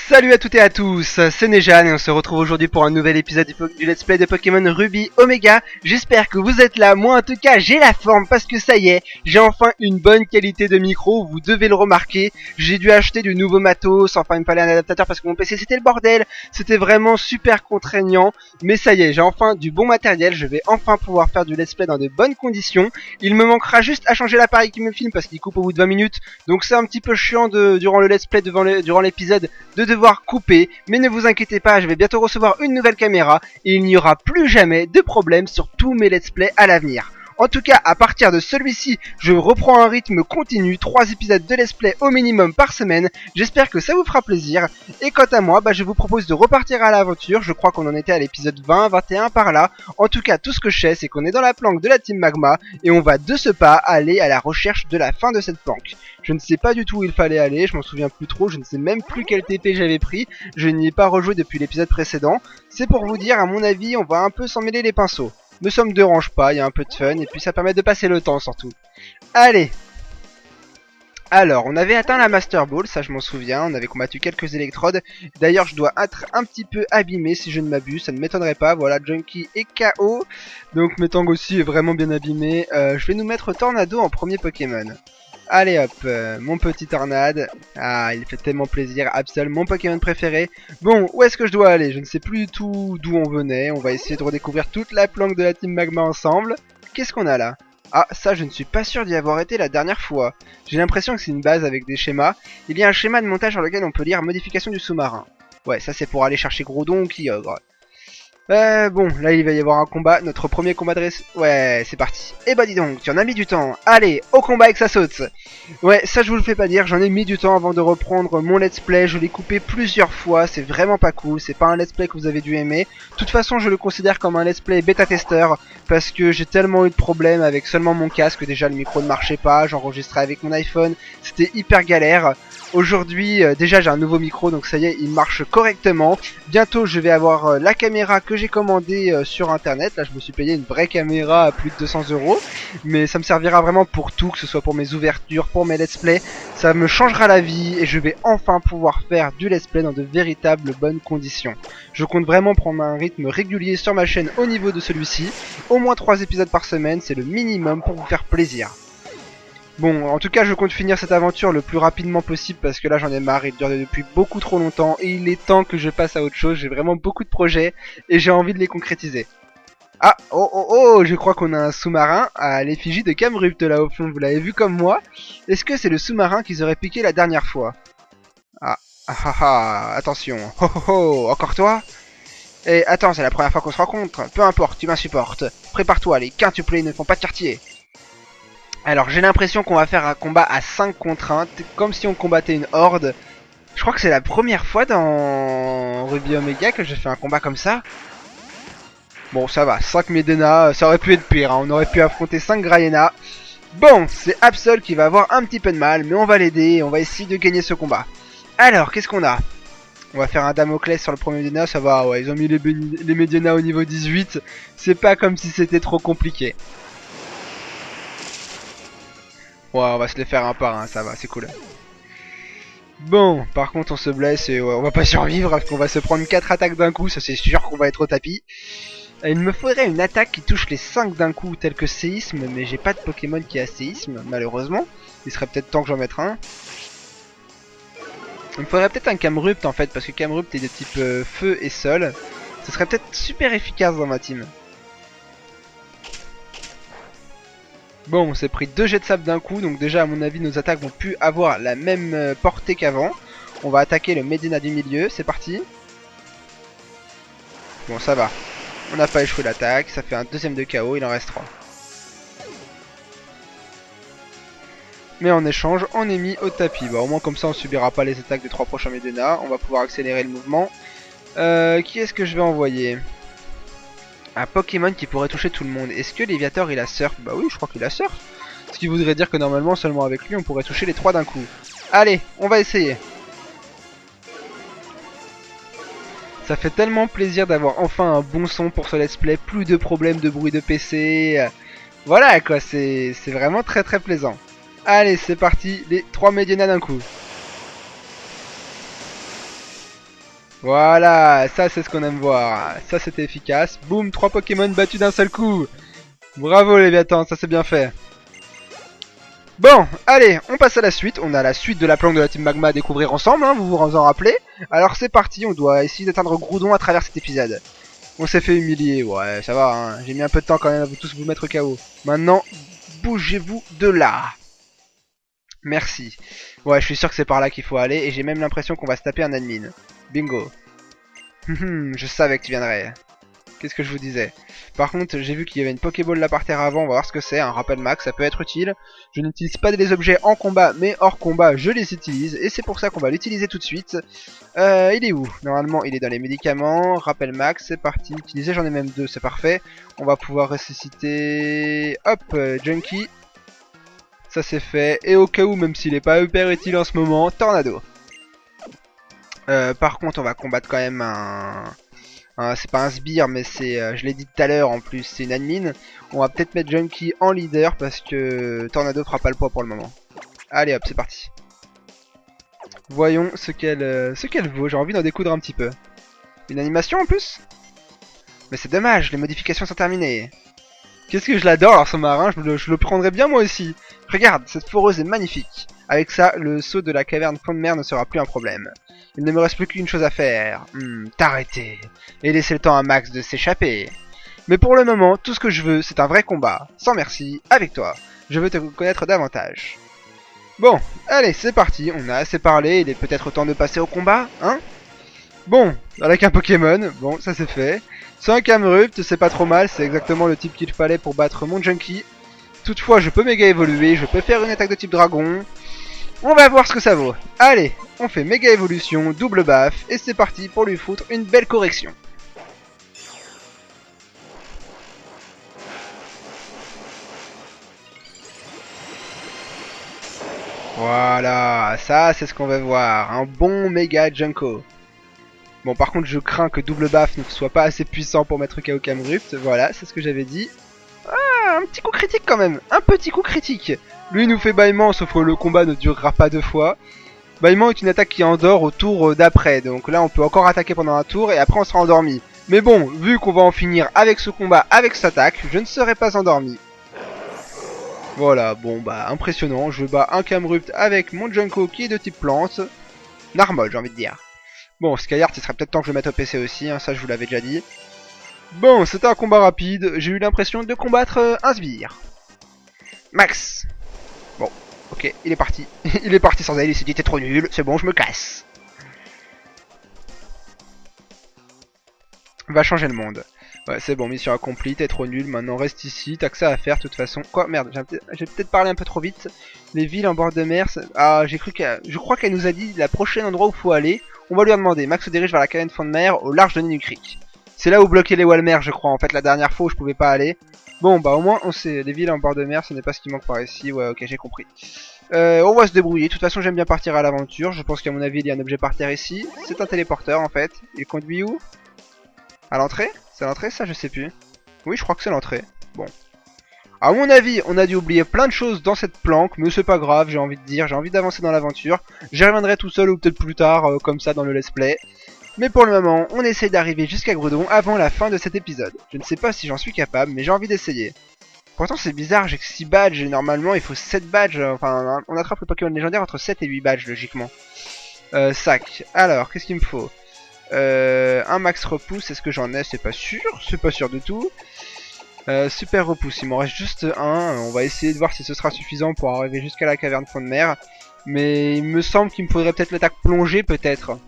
Salut à toutes et à tous, c'est Nejan et on se retrouve aujourd'hui pour un nouvel épisode du Let's Play de Pokémon Ruby Omega. J'espère que vous êtes là, moi en tout cas j'ai la forme parce que ça y est, j'ai enfin une bonne qualité de micro, vous devez le remarquer. J'ai dû acheter du nouveau matos, enfin il me fallait un adaptateur parce que mon PC c'était le bordel, c'était vraiment super contraignant. Mais ça y est, j'ai enfin du bon matériel, je vais enfin pouvoir faire du Let's Play dans de bonnes conditions. Il me manquera juste à changer l'appareil qui me filme parce qu'il coupe au bout de 20 minutes. Donc c'est un petit peu chiant durant le Let's Play, durant l'épisode, de devoir couper, mais ne vous inquiétez pas, je vais bientôt recevoir une nouvelle caméra et il n'y aura plus jamais de problème sur tous mes let's play à l'avenir. En tout cas, à partir de celui-ci, je reprends un rythme continu, 3 épisodes de let's play au minimum par semaine. J'espère que ça vous fera plaisir. Et quant à moi, je vous propose de repartir à l'aventure. Je crois qu'on en était à l'épisode 20, 21 par là. En tout cas, tout ce que je sais, c'est qu'on est dans la planque de la Team Magma et on va de ce pas aller à la recherche de la fin de cette planque. Je ne sais pas du tout où il fallait aller, je m'en souviens plus trop, je ne sais même plus quel TP j'avais pris. Je n'y ai pas rejoué depuis l'épisode précédent. C'est pour vous dire, à mon avis, on va un peu s'en mêler les pinceaux. Mais ça me dérange pas, il y a un peu de fun et puis ça permet de passer le temps surtout. Allez. Alors, on avait atteint la Master Ball, ça je m'en souviens, on avait combattu quelques électrodes. D'ailleurs, je dois être un petit peu abîmé si je ne m'abuse, ça ne m'étonnerait pas. Voilà, Junkie est KO. Donc Metang aussi est vraiment bien abîmé. Je vais nous mettre Tornado en premier Pokémon. Allez hop, mon petit Tornade. Ah, il fait tellement plaisir. Absol, mon Pokémon préféré. Bon, où est-ce que je dois aller? Je ne sais plus du tout d'où on venait. On va essayer de redécouvrir toute la planque de la Team Magma ensemble. Qu'est-ce qu'on a là? Ah, ça je ne suis pas sûr d'y avoir été la dernière fois. J'ai l'impression que c'est une base avec des schémas. Il y a un schéma de montage sur lequel on peut lire modification du sous-marin. Ouais, ça c'est pour aller chercher Groudon ou Kyogre. Bon, là il va y avoir un combat, notre premier combat de race. Ouais, c'est parti. Eh bah dis donc, tu en as mis du temps. Allez, au combat avec sa saute. Ouais, ça je vous le fais pas dire, j'en ai mis du temps avant de reprendre mon let's play. Je l'ai coupé plusieurs fois, c'est vraiment pas cool. C'est pas un let's play que vous avez dû aimer. De toute façon, je le considère comme un let's play bêta-testeur parce que j'ai tellement eu de problèmes avec seulement mon casque. Déjà, le micro ne marchait pas, j'enregistrais avec mon iPhone. C'était hyper galère. Aujourd'hui, déjà j'ai un nouveau micro, donc ça y est, il marche correctement. Bientôt, je vais avoir la caméra que j'ai commandée sur internet. Là, je me suis payé une vraie caméra à plus de 200 €. Mais ça me servira vraiment pour tout, que ce soit pour mes ouvertures, pour mes let's play. Ça me changera la vie et je vais enfin pouvoir faire du let's play dans de véritables bonnes conditions. Je compte vraiment prendre un rythme régulier sur ma chaîne au niveau de celui-ci. Au moins 3 épisodes par semaine, c'est le minimum pour vous faire plaisir. Bon, en tout cas, je compte finir cette aventure le plus rapidement possible parce que là, j'en ai marre, il dure depuis beaucoup trop longtemps et il est temps que je passe à autre chose. J'ai vraiment beaucoup de projets et j'ai envie de les concrétiser. Ah, oh, je crois qu'on a un sous-marin à l'effigie de Kamrupt là au fond, vous l'avez vu comme moi. Est-ce que c'est le sous-marin qu'ils auraient piqué la dernière fois? Attention. Encore toi? Et attends, c'est la première fois qu'on se rencontre. Peu importe, tu m'insupportes. Prépare-toi, les quintuplés ne font pas de quartier. Alors j'ai l'impression qu'on va faire un combat à 5 contre 1, comme si on combattait une horde. Je crois que c'est la première fois dans Ruby Omega que j'ai fait un combat comme ça. Bon ça va, 5 Medena, ça aurait pu être pire, hein. On aurait pu affronter 5 Grayena. Bon, c'est Absol qui va avoir un petit peu de mal, mais on va l'aider et on va essayer de gagner ce combat. Alors, qu'est-ce qu'on a? On va faire un Damoclès sur le premier Medena, ça va, ouais, ils ont mis les Medena au niveau 18. C'est pas comme si c'était trop compliqué. Ouais, on va se les faire un par un, ça va, c'est cool. Bon, par contre on se blesse et ouais, on va pas survivre parce qu'on va se prendre 4 attaques d'un coup, ça c'est sûr qu'on va être au tapis. Il me faudrait une attaque qui touche les 5 d'un coup, tel que séisme, mais j'ai pas de Pokémon qui a séisme, malheureusement. Il serait peut-être temps que j'en mette un. Il me faudrait peut-être un Kamrupt en fait, parce que Kamrupt est de type feu et sol. Ce serait peut-être super efficace dans ma team. Bon, on s'est pris 2 jets de sable d'un coup, donc déjà à mon avis nos attaques vont plus avoir la même portée qu'avant. On va attaquer le Medina du milieu, c'est parti. Bon, ça va. On n'a pas échoué l'attaque, ça fait un deuxième de KO, il en reste 3. Mais en échange, on est mis au tapis. Bah, au moins comme ça on subira pas les attaques des 3 prochains Medina. On va pouvoir accélérer le mouvement. Qui est-ce que je vais envoyer? Un Pokémon qui pourrait toucher tout le monde. Est-ce que Léviator il a Surf? Bah oui, je crois qu'il a Surf. Ce qui voudrait dire que normalement seulement avec lui on pourrait toucher les 3 d'un coup. Allez, on va essayer. Ça fait tellement plaisir d'avoir enfin un bon son pour ce let's play. Plus de problèmes de bruit de PC. Voilà quoi, c'est vraiment très très plaisant. Allez, c'est parti, les 3 Medina d'un coup. Voilà, ça c'est ce qu'on aime voir. Ça c'était efficace. Boum, 3 Pokémon battus d'un seul coup. Bravo Léviathan, ça c'est bien fait. Bon, allez, on passe à la suite. On a la suite de la planque de la Team Magma à découvrir ensemble, hein, vous vous en rappelez. Alors c'est parti, on doit essayer d'atteindre Groudon à travers cet épisode. On s'est fait humilier, ouais, ça va, hein. J'ai mis un peu de temps quand même à vous tous vous mettre KO. Maintenant, bougez-vous de là. Merci. Ouais, je suis sûr que c'est par là qu'il faut aller, et j'ai même l'impression qu'on va se taper un admin. Bingo. Je savais que tu viendrais. Qu'est-ce que je vous disais? Par contre, j'ai vu qu'il y avait une Pokéball là par terre avant, on va voir ce que c'est, un rappel max, ça peut être utile. Je n'utilise pas les objets en combat, mais hors combat, je les utilise, et c'est pour ça qu'on va l'utiliser tout de suite. Il est où? Normalement, il est dans les médicaments, rappel max, c'est parti, utiliser, j'en ai même 2, c'est parfait. On va pouvoir ressusciter, hop, Junkie. Ça c'est fait, et au cas où, même s'il est pas hyper utile en ce moment, Tornado. Par contre, on va combattre quand même un... c'est pas un sbire, mais c'est, je l'ai dit tout à l'heure en plus, c'est une admin. On va peut-être mettre Junkie en leader parce que Tornado fera pas le poids pour le moment. Allez hop, c'est parti. Voyons ce qu'elle vaut, j'ai envie d'en découdre un petit peu. Une animation en plus? Mais c'est dommage, les modifications sont terminées. Qu'est-ce que je l'adore alors ce marin, je le prendrais bien moi aussi. Regarde, cette foreuse est magnifique. Avec ça, le saut de la caverne fond de mer ne sera plus un problème. Il ne me reste plus qu'une chose à faire. T'arrêter. Et laisser le temps à Max de s'échapper. Mais pour le moment, tout ce que je veux, c'est un vrai combat. Sans merci, avec toi. Je veux te connaître davantage. Bon, allez, c'est parti. On a assez parlé, il est peut-être temps de passer au combat, hein? Bon, avec un Pokémon, bon, ça c'est fait. C'est un Camerupt, c'est pas trop mal, c'est exactement le type qu'il fallait pour battre mon Junkie. Toutefois, je peux méga évoluer, je peux faire une attaque de type dragon. On va voir ce que ça vaut. Allez, on fait méga évolution, double baffe, et c'est parti pour lui foutre une belle correction. Voilà, ça c'est ce qu'on va voir, un bon méga Junko. Bon, par contre, je crains que double baffe ne soit pas assez puissant pour mettre KO Camerupt, voilà, c'est ce que j'avais dit. Ah, un petit coup critique quand même, un petit coup critique. Lui nous fait bâillement, sauf que le combat ne durera pas 2 fois. Bâillement est une attaque qui endort au tour d'après, donc là on peut encore attaquer pendant un tour et après on sera endormi. Mais bon, vu qu'on va en finir avec ce combat, avec cette attaque, je ne serai pas endormi. Voilà, bon bah impressionnant, je bats un Camerupt avec mon Junko qui est de type plante. Narmol j'ai envie de dire. Bon, Skyheart, il serait peut-être temps que je le mette au PC aussi, hein, ça je vous l'avais déjà dit. Bon, c'était un combat rapide, j'ai eu l'impression de combattre un sbire. Max. Bon, ok, il est parti. Il est parti sans elle, il s'est dit t'es trop nul, c'est bon, je me casse. Va changer le monde. Ouais, c'est bon, mission accomplie, t'es trop nul, maintenant reste ici, t'as que ça à faire de toute façon. Quoi, merde, j'ai peut-être parlé un peu trop vite. Les villes en bord de mer, ah, je crois qu'elle nous a dit la prochaine endroit où faut aller. On va lui en demander. Max se dirige vers la caverne fond de mer au large de Nenu Creek. C'est là où bloquaient les Walmer, je crois, en fait, la dernière fois où je pouvais pas aller. Bon, bah au moins, on sait, les villes en bord de mer, ce n'est pas ce qui manque par ici. Ouais, ok, j'ai compris. On va se débrouiller. De toute façon, j'aime bien partir à l'aventure. Je pense qu'à mon avis, il y a un objet par terre ici. C'est un téléporteur, en fait. Il conduit où? À l'entrée? C'est l'entrée, ça? Je sais plus. Oui, je crois que c'est l'entrée. Bon. À mon avis, on a dû oublier plein de choses dans cette planque, mais c'est pas grave, j'ai envie de dire, j'ai envie d'avancer dans l'aventure. J'y reviendrai tout seul ou peut-être plus tard, comme ça dans le let's play. Mais pour le moment, on essaye d'arriver jusqu'à Groudon avant la fin de cet épisode. Je ne sais pas si j'en suis capable, mais j'ai envie d'essayer. Pourtant c'est bizarre, j'ai que 6 badges et normalement il faut 7 badges, enfin on attrape le Pokémon légendaire entre 7 et 8 badges logiquement. Sac, alors qu'est-ce qu'il me faut? Un max repousse, est-ce que j'en ai? C'est pas sûr du tout. Super repousse, il m'en reste juste un, on va essayer de voir si ce sera suffisant pour arriver jusqu'à la caverne fond de mer. Mais il me semble qu'il me faudrait peut-être l'attaque plongée peut-être.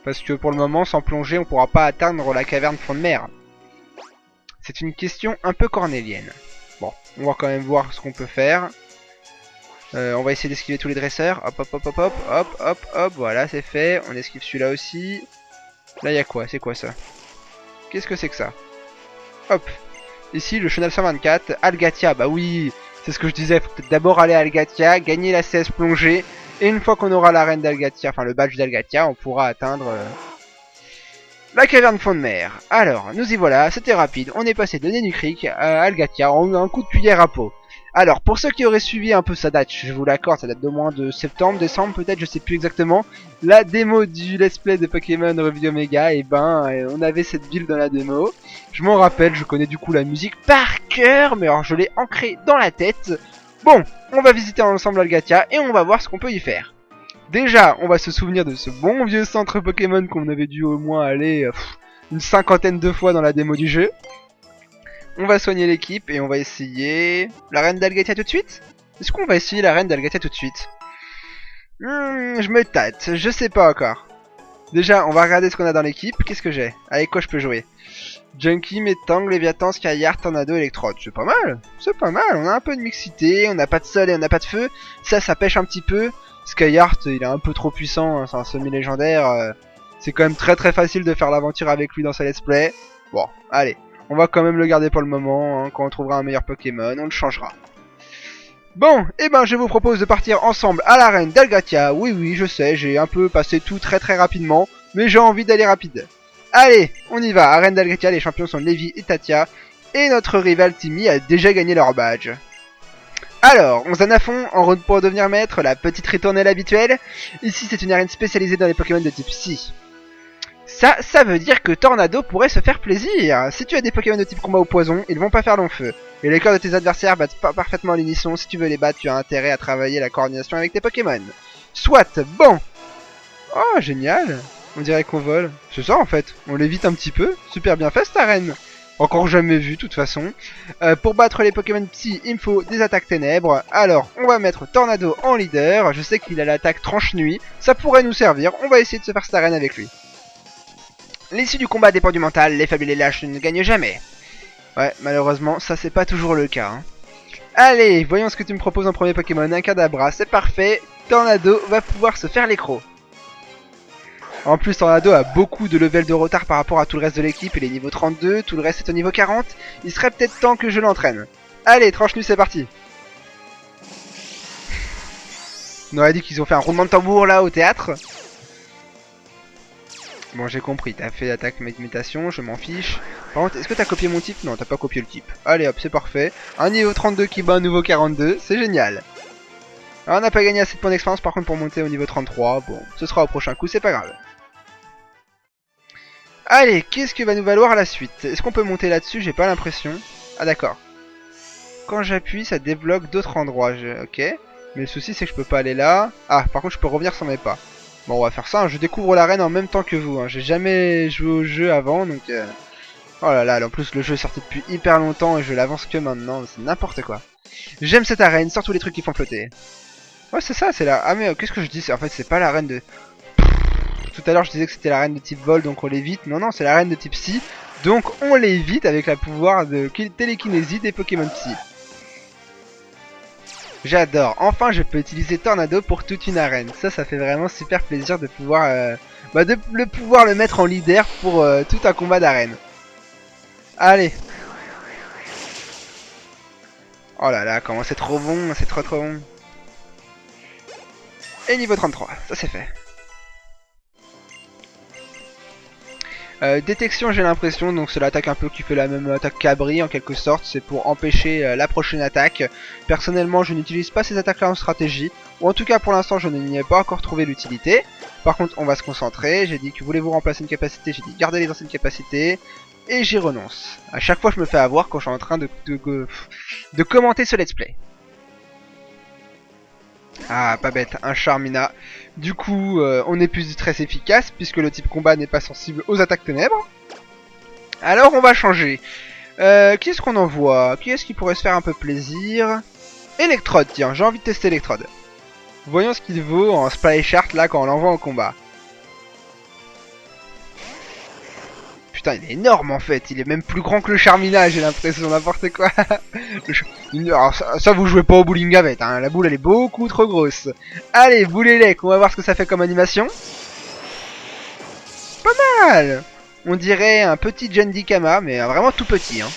Parce que pour le moment, sans plongée, on pourra pas atteindre la caverne fond de mer. C'est une question un peu cornélienne. Bon, on va quand même voir ce qu'on peut faire. On va essayer d'esquiver tous les dresseurs. Hop, hop, hop, hop, hop, hop, hop, hop, voilà, c'est fait. On esquive celui-là aussi. Là, il y a quoi? C'est quoi ça? Qu'est-ce que c'est que ça? Hop. Ici, le chenal 124, Algatia. Bah oui, c'est ce que je disais. Faut peut-être d'abord aller à Algatia, gagner la CS plongée. Et une fois qu'on aura la reine d'Algatia, enfin le badge d'Algatia, on pourra atteindre la caverne fond de mer. Alors, nous y voilà, c'était rapide. On est passé de Nenu Creek à Algatia en un coup de cuillère à peau. Alors, pour ceux qui auraient suivi un peu, ça date, je vous l'accorde, ça date de moins de septembre, décembre peut-être, je sais plus exactement. La démo du let's play de Pokémon Ruby Omega, et on avait cette ville dans la démo. Je m'en rappelle, je connais du coup la musique par cœur, mais alors je l'ai ancrée dans la tête. Bon, on va visiter ensemble Algatia et on va voir ce qu'on peut y faire. Déjà, on va se souvenir de ce bon vieux centre Pokémon qu'on avait dû au moins aller une cinquantaine de fois dans la démo du jeu. On va soigner l'équipe et on va essayer la reine d'Algatia tout de suite. Est-ce qu'on va essayer la reine d'Algatia tout de suite? Je me tâte, je sais pas encore. Déjà, on va regarder ce qu'on a dans l'équipe. Qu'est-ce que j'ai? Avec quoi je peux jouer? Junkie, Metang, Léviathan, Skyheart, Tornado, Electrode. C'est pas mal, c'est pas mal. On a un peu de mixité, on n'a pas de sol et on n'a pas de feu. Ça pêche un petit peu. Skyheart, il est un peu trop puissant, hein, c'est un semi-légendaire. C'est quand même très facile de faire l'aventure avec lui dans sa let's play. Bon, allez. On va quand même le garder pour le moment, hein. Quand on trouvera un meilleur Pokémon, on le changera. Bon, je vous propose de partir ensemble à l'arène d'Algatia. Oui, je sais, j'ai un peu passé tout très rapidement, mais j'ai envie d'aller rapide. Allez, on y va, arène d'Algatia, les champions sont Levi et Tatia, et notre rival Timmy a déjà gagné leur badge. Alors, on zone à fond, en route pour devenir maître, la petite ritournelle habituelle. Ici, c'est une arène spécialisée dans les Pokémon de type Psy. Ça veut dire que Tornado pourrait se faire plaisir. Si tu as des Pokémon de type combat au poison, ils vont pas faire long feu. Et les corps de tes adversaires battent pas parfaitement à l'unisson. Si tu veux les battre, tu as intérêt à travailler la coordination avec tes Pokémon. Soit, bon. Oh, génial. On dirait qu'on vole. C'est ça en fait, on l'évite un petit peu. Super bien fait cette arène. Encore jamais vu de toute façon. Pour battre les Pokémon Psy, il me faut des attaques ténèbres. Alors, on va mettre Tornado en leader. Je sais qu'il a l'attaque tranche-nuit. Ça pourrait nous servir. On va essayer de se faire cette arène avec lui. L'issue du combat dépend du mental, les faibles et les lâches ne gagnent jamais. Ouais, malheureusement, ça c'est pas toujours le cas. Hein. Allez, voyons ce que tu me proposes en premier Pokémon. Un Kadabra, c'est parfait. Tornado va pouvoir se faire l'écro. En plus, Tornado a beaucoup de level de retard par rapport à tout le reste de l'équipe. Il est niveau 32, tout le reste est au niveau 40. Il serait peut-être temps que je l'entraîne. Allez, tranche-nu, c'est parti. On aurait dit qu'ils ont fait un roulement de tambour là au théâtre. Bon, j'ai compris, t'as fait attaque méditation, je m'en fiche. Par contre, est-ce que t'as copié mon type? Non, t'as pas copié le type. Allez hop, c'est parfait. Un niveau 32 qui bat un nouveau 42, c'est génial. Alors, on n'a pas gagné assez de points d'expérience par contre pour monter au niveau 33. Bon, ce sera au prochain coup, c'est pas grave. Allez, qu'est-ce que va nous valoir la suite? Est-ce qu'on peut monter là-dessus? J'ai pas l'impression. Ah d'accord. Quand j'appuie, ça débloque d'autres endroits. Ok. Mais le souci, c'est que je peux pas aller là. Ah, par contre, je peux revenir sans mes pas. Bon, on va faire ça, hein. Je découvre l'arène en même temps que vous, hein. J'ai jamais joué au jeu avant, donc... Oh là là, en plus le jeu est sorti depuis hyper longtemps et je l'avance que maintenant, c'est n'importe quoi. J'aime cette arène, surtout les trucs qui font flotter. Ouais, c'est ça, c'est là. Ah mais qu'est-ce que je dis? En fait, c'est pas l'arène de... Tout à l'heure, je disais que c'était l'arène de type vol, donc on l'évite. Non, c'est l'arène de type Psy, donc on l'évite avec la pouvoir de télékinésie des Pokémon Psy. J'adore. Enfin, je peux utiliser Tornado pour toute une arène. Ça fait vraiment super plaisir de pouvoir, le mettre en leader pour tout un combat d'arène. Allez. Oh là là, comment c'est trop bon, c'est trop bon. Et niveau 33, ça c'est fait. Détection, j'ai l'impression, donc c'est l'attaque un peu qui fait la même attaque qu'Abri en quelque sorte, c'est pour empêcher la prochaine attaque. Personnellement, je n'utilise pas ces attaques là en stratégie, ou en tout cas pour l'instant je n'y ai pas encore trouvé l'utilité. Par contre, on va se concentrer, j'ai dit que voulez-vous remplacer une capacité, j'ai dit garder les anciennes capacités, et j'y renonce. À chaque fois je me fais avoir quand je suis en train de commenter ce let's play. Ah, pas bête, un Charmina. Du coup, on est plus très efficace puisque le type combat n'est pas sensible aux attaques ténèbres. Alors, on va changer. Qui est-ce qu'on envoie? Qui est-ce qui pourrait se faire un peu plaisir? Electrode, tiens, j'ai envie de tester Electrode. Voyons ce qu'il vaut en Splash Art là quand on l'envoie en combat. Putain, il est énorme en fait, il est même plus grand que le Charmina, j'ai l'impression, n'importe quoi. Alors, ça vous jouez pas au bowling avec, hein. La boule elle est beaucoup trop grosse. Allez, boulez-les, on va voir ce que ça fait comme animation. Pas mal. On dirait un petit Jandikama, mais vraiment tout petit. Hein.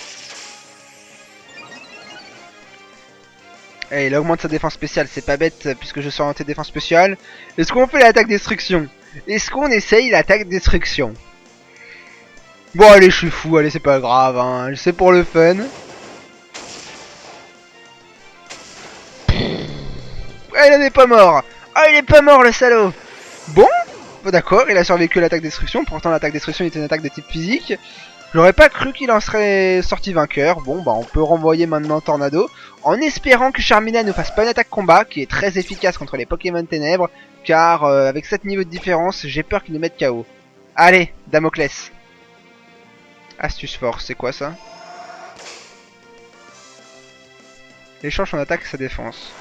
Et il augmente sa défense spéciale, c'est pas bête puisque je suis orienté défense spéciale. Est-ce qu'on fait l'attaque destruction? Est-ce qu'on essaye l'attaque destruction? Bon allez, je suis fou, allez c'est pas grave, hein. C'est pour le fun. Ah, il en est pas mort. Ah, il est pas mort, le salaud. Bon, d'accord, il a survécu à l'attaque destruction. Pourtant, l'attaque destruction était une attaque de type physique. J'aurais pas cru qu'il en serait sorti vainqueur. Bon, bah on peut renvoyer maintenant Tornado, en espérant que Charmina ne fasse pas une attaque combat, qui est très efficace contre les Pokémon Ténèbres, car avec 7 niveaux de différence, j'ai peur qu'il nous mette KO. Allez, Damoclès. Astuce force, c'est quoi ça? Échange son attaque et sa défense.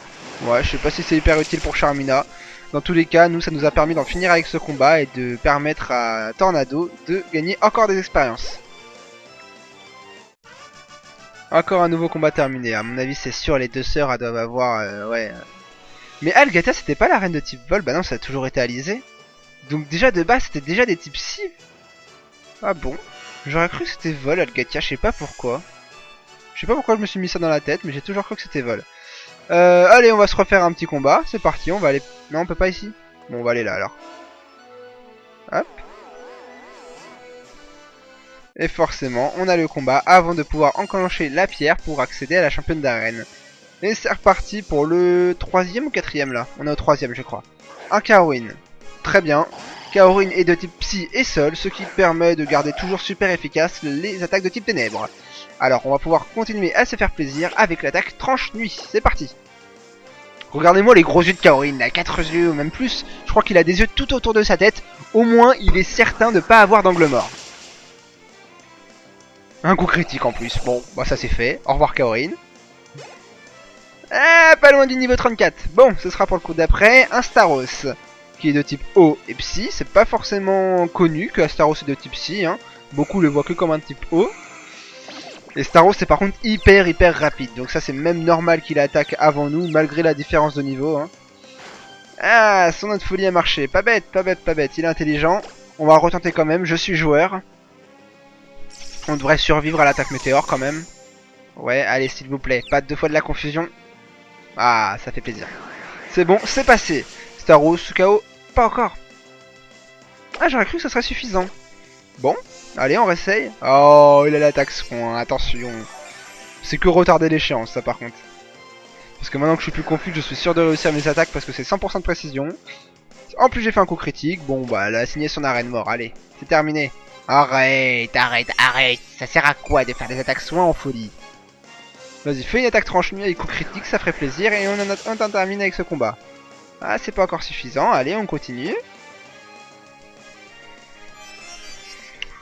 Ouais, je sais pas si c'est hyper utile pour Charmina. Dans tous les cas, nous, ça nous a permis d'en finir avec ce combat et de permettre à Tornado de gagner encore des expériences. Encore un nouveau combat terminé. À mon avis, c'est sûr, les deux sœurs, elles doivent avoir... ouais. Mais Algata, c'était pas la reine de type vol? Bah non, ça a toujours été Alizé. Donc déjà, de base, c'était déjà des types Psy. Ah bon? J'aurais cru que c'était vol, Algatia, je sais pas pourquoi. Je sais pas pourquoi je me suis mis ça dans la tête, mais j'ai toujours cru que c'était vol. Allez, on va se refaire un petit combat. C'est parti, on va aller... Non, on peut pas ici? Bon, on va aller là, alors. Hop. Et forcément, on a le combat avant de pouvoir enclencher la pierre pour accéder à la championne d'arène. Et c'est reparti pour le 3ème ou 4ème là? On est au 3ème je crois. Un Kaorin. Très bien. Kaorin est de type Psy et Sol, ce qui permet de garder toujours super efficace les attaques de type Ténèbres. Alors on va pouvoir continuer à se faire plaisir avec l'attaque Tranche Nuit. C'est parti. Regardez-moi les gros yeux de Kaorin, là, 4 yeux ou même plus. Je crois qu'il a des yeux tout autour de sa tête. Au moins il est certain de ne pas avoir d'angle mort. Un coup critique en plus. Bon, bah ça c'est fait. Au revoir Kaorin. Ah, pas loin du niveau 34. Bon, ce sera pour le coup d'après. Un Staros, qui est de type O et Psy. C'est pas forcément connu que Staros est de type Psy. Hein. Beaucoup le voient que comme un type O. Et Staros c'est par contre hyper rapide. Donc ça c'est même normal qu'il attaque avant nous, malgré la différence de niveau. Hein. Ah, son autre folie a marché. Pas bête, pas bête, pas bête. Il est intelligent. On va le retenter quand même. Je suis joueur. On devrait survivre à l'attaque météore quand même. Ouais, allez s'il vous plaît. Pas deux fois de la confusion. Ah, ça fait plaisir. C'est bon, c'est passé. Staros, KO, pas encore. Ah, j'aurais cru que ça serait suffisant. Bon, allez, on réessaye. Oh, il a l'attaque soin, attention. C'est que retarder l'échéance, ça par contre. Parce que maintenant que je suis plus confus, je suis sûr de réussir mes attaques parce que c'est 100% de précision. En plus, j'ai fait un coup critique. Bon, bah, elle a signé son arène mort. Allez, c'est terminé. Arrête, arrête, arrête. Ça sert à quoi de faire des attaques soins en folie? Vas-y, fais une attaque tranche nuit avec coup critique, ça ferait plaisir. Et on en termine avec ce combat. Ah, c'est pas encore suffisant. Allez, on continue.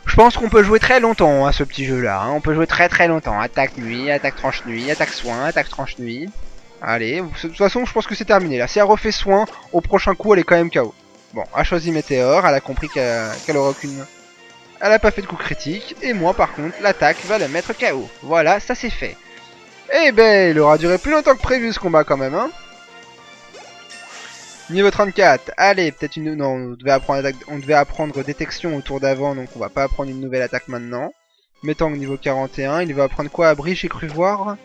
Je pense qu'on peut jouer très longtemps à ce petit jeu-là. Hein. On peut jouer très longtemps. Attaque nuit, attaque tranche nuit, attaque soin, attaque tranche nuit. Allez, de toute façon, je pense que c'est terminé. Là, si elle refait soin, au prochain coup, elle est quand même KO. Bon, elle a choisi Météore. Elle a compris qu'elle aura aucune... Elle a pas fait de coup critique. Et moi, par contre, l'attaque va la mettre KO. Voilà, ça c'est fait. Eh ben, il aura duré plus longtemps que prévu ce combat quand même, hein. Niveau 34, allez, peut-être une... Non, on devait apprendre détection au tour d'avant, donc on va pas apprendre une nouvelle attaque maintenant. Mettons niveau 41, il va apprendre quoi à Brie, j'ai cru voir.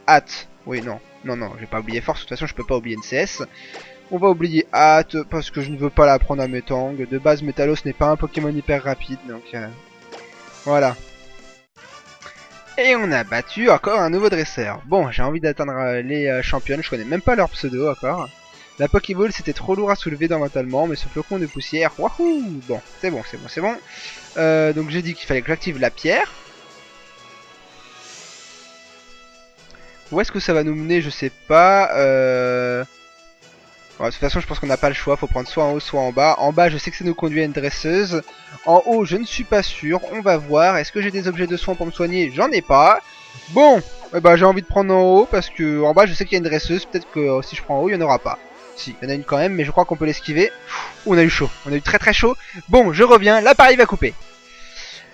Hâte, oui, non, j'ai pas oublié force, de toute façon je peux pas oublier une CS. On va oublier Hâte, parce que je ne veux pas l'apprendre à Metang. De base, Metalos n'est pas un Pokémon hyper rapide, donc... voilà. Et on a battu encore un nouveau dresseur. Bon, j'ai envie d'atteindre les championnes, je connais même pas leur pseudo encore. La Pokéball c'était trop lourd à soulever mentalement, mais ce flocon de poussière, wahou! Bon, c'est bon, c'est bon, c'est bon. Donc j'ai dit qu'il fallait que j'active la pierre. Où est-ce que ça va nous mener? Je sais pas. Bon, de toute façon, je pense qu'on n'a pas le choix, faut prendre soit en haut, soit en bas. En bas, je sais que ça nous conduit à une dresseuse. En haut, je ne suis pas sûr, on va voir. Est-ce que j'ai des objets de soins pour me soigner? J'en ai pas. Bon, eh ben, j'ai envie de prendre en haut, parce que en bas, je sais qu'il y a une dresseuse. Peut-être que si je prends en haut, il n'y en aura pas. Si, il y en a une quand même, mais je crois qu'on peut l'esquiver. On a eu chaud, on a eu très chaud. Bon, je reviens, l'appareil va couper.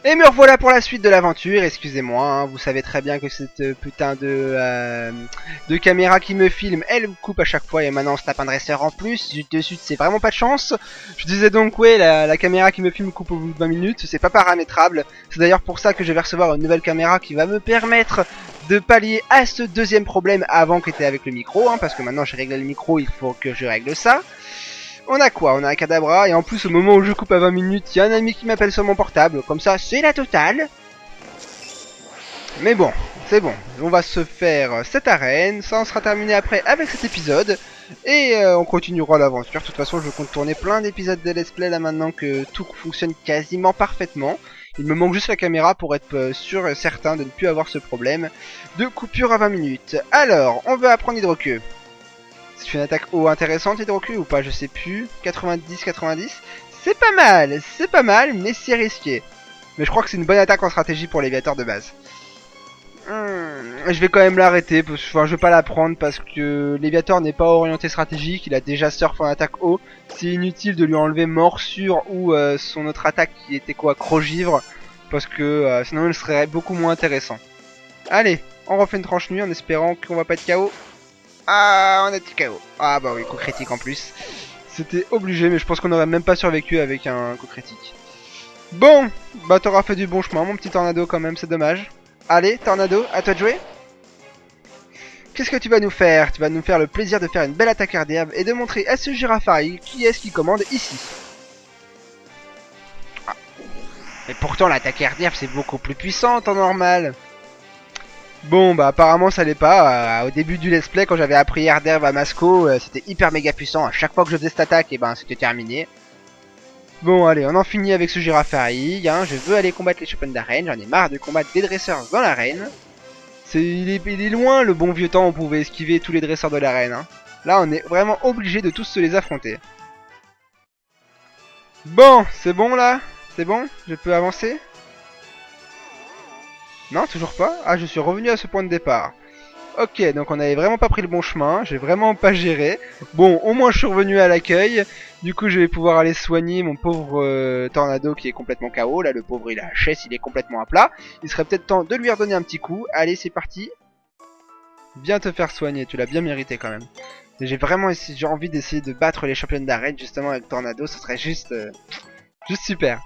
Et me revoilà pour la suite de l'aventure, excusez-moi, hein, vous savez très bien que cette putain de caméra qui me filme, elle coupe à chaque fois et maintenant on se tape un dresseur en plus, de suite c'est vraiment pas de chance. Je disais donc ouais, la caméra qui me filme coupe au bout de 20 minutes, c'est pas paramétrable, c'est d'ailleurs pour ça que je vais recevoir une nouvelle caméra qui va me permettre de pallier à ce deuxième problème avant qu'était avec le micro, hein, parce que maintenant j'ai réglé le micro, il faut que je règle ça. On a quoi? On a un Kadabra, et en plus au moment où je coupe à 20 minutes, il y a un ami qui m'appelle sur mon portable, comme ça c'est la totale. Mais bon, c'est bon, on va se faire cette arène, ça en sera terminé après avec cet épisode, et on continuera l'aventure. De toute façon, je compte tourner plein d'épisodes de Let's Play là maintenant que tout fonctionne quasiment parfaitement. Il me manque juste la caméra pour être sûr et certain de ne plus avoir ce problème de coupure à 20 minutes. Alors, on veut apprendre Hydroqueue. C'est une attaque haut intéressante Hydroqueue ou pas, je sais plus. 90-90, c'est pas mal, mais c'est risqué. Mais je crois que c'est une bonne attaque en stratégie pour Léviator de base. Je vais quand même l'arrêter, enfin je vais pas la prendre parce que Léviator n'est pas orienté stratégique, il a déjà surf en attaque haut. C'est inutile de lui enlever morsure ou son autre attaque qui était quoi, Crogivre, parce que sinon il serait beaucoup moins intéressant. Allez, on refait une tranche nuit en espérant qu'on va pas être KO. Ah, on a été KO. Ah bah oui, coup critique en plus. C'était obligé, mais je pense qu'on aurait même pas survécu avec un coup critique. Bon, bah t'auras fait du bon chemin mon petit Tornado quand même, c'est dommage. Allez, Tornado, à toi de jouer. Qu'est-ce que tu vas nous faire? Tu vas nous faire le plaisir de faire une belle attaque d'herbe et de montrer à ce Girafari qui est-ce qui commande ici. Ah. Mais pourtant l'attaque d'herbe c'est beaucoup plus puissant en normal. Bon bah apparemment ça l'est pas. Au début du let's play quand j'avais appris d'herbe à Masco, c'était hyper méga puissant. À chaque fois que je faisais cette attaque, et ben c'était terminé. Bon allez, on en finit avec ce Girafari, hein. Je veux aller combattre les champions d'arène, j'en ai marre de combattre des dresseurs dans l'arène. Il est loin le bon vieux temps où on pouvait esquiver tous les dresseurs de l'arène. Hein. Là on est vraiment obligé de tous se les affronter. Bon, c'est bon là? C'est bon? Je peux avancer? Non, toujours pas? Ah, je suis revenu à ce point de départ. Ok, donc on avait vraiment pas pris le bon chemin, j'ai vraiment pas géré. Bon, au moins je suis revenu à l'accueil. Du coup, je vais pouvoir aller soigner mon pauvre Tornado qui est complètement KO. Là, le pauvre, il a HS, il est complètement à plat. Il serait peut-être temps de lui redonner un petit coup. Allez, c'est parti. Viens te faire soigner, tu l'as bien mérité quand même. J'ai vraiment j'ai envie d'essayer de battre les championnes d'arène justement avec Tornado, ce serait juste super.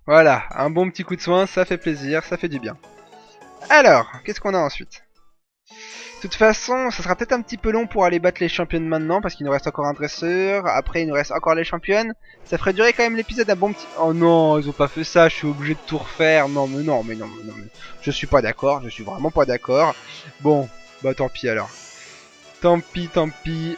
Voilà, un bon petit coup de soin, ça fait plaisir, ça fait du bien. Alors, qu'est-ce qu'on a ensuite? De toute façon, ça sera peut-être un petit peu long pour aller battre les championnes maintenant, parce qu'il nous reste encore un dresseur, après il nous reste encore les championnes. Ça ferait durer quand même l'épisode un bon petit... Oh non, ils ont pas fait ça, je suis obligé de tout refaire. Non, mais non, mais non, mais non, mais... Je suis pas d'accord, je suis vraiment pas d'accord. Bon, bah tant pis alors. Tant pis,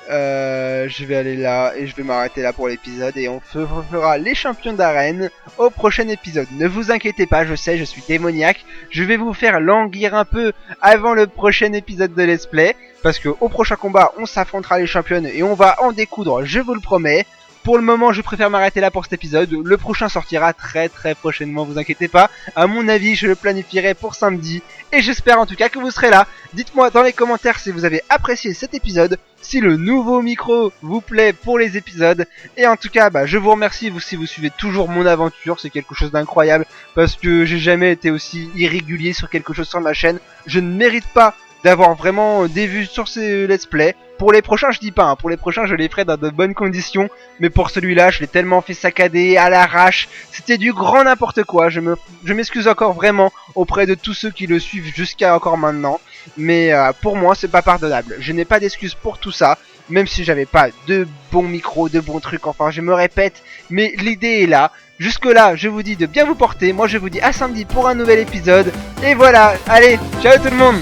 je vais aller là et je vais m'arrêter là pour l'épisode et on fera les champions d'arène au prochain épisode. Ne vous inquiétez pas, je sais, je suis démoniaque. Je vais vous faire languir un peu avant le prochain épisode de Let's Play parce que au prochain combat, on s'affrontera les championnes et on va en découdre, je vous le promets. Pour le moment, je préfère m'arrêter là pour cet épisode. Le prochain sortira très prochainement, vous inquiétez pas. À mon avis, je le planifierai pour samedi. Et j'espère en tout cas que vous serez là. Dites-moi dans les commentaires si vous avez apprécié cet épisode, si le nouveau micro vous plaît pour les épisodes. Et en tout cas, bah, je vous remercie si vous suivez toujours mon aventure. C'est quelque chose d'incroyable parce que j'ai jamais été aussi irrégulier sur quelque chose sur ma chaîne. Je ne mérite pas d'avoir vraiment des vues sur ces let's play. Pour les prochains, je dis pas, hein. Pour les prochains, je les ferai dans de bonnes conditions. Mais pour celui-là, je l'ai tellement fait saccader à l'arrache. C'était du grand n'importe quoi. Je m'excuse encore vraiment auprès de tous ceux qui le suivent jusqu'à encore maintenant. Mais pour moi, c'est pas pardonnable. Je n'ai pas d'excuses pour tout ça. Même si j'avais pas de bons micros, de bons trucs. Enfin, je me répète. Mais l'idée est là. Jusque là, je vous dis de bien vous porter. Moi, je vous dis à samedi pour un nouvel épisode. Et voilà. Allez, ciao tout le monde.